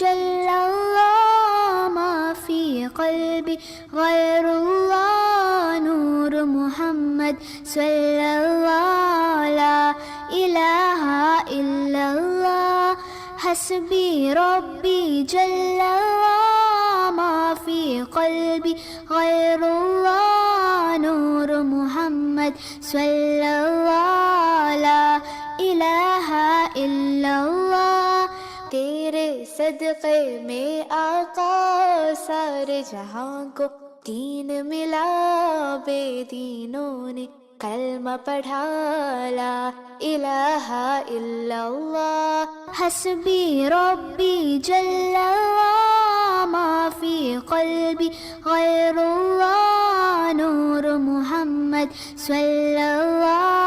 जल्लल्लाह मा फी क़ल्बी गैरुल्लाह नूर मुहम्मद सल्लल्लाह ला इलाहा इल्लल्लाह हस्बी रब्बी जल्लल्लाह मा फी क़ल्बी गैरुल्लाह नूर मुहम्मद सल्लल्लाह ला इलाहा इल्लल्लाह। तेरे सदक़े में आका सारे जहां को दीन मिला, बेदीनों ने कलमा पढ़ा ला इलाहा इल्लल्लाह हस्बी रब्बी जल्लल्लाह मा फी क़ल्बी गैरुल्लाह नूर मुहम्मद सल्लल्लाह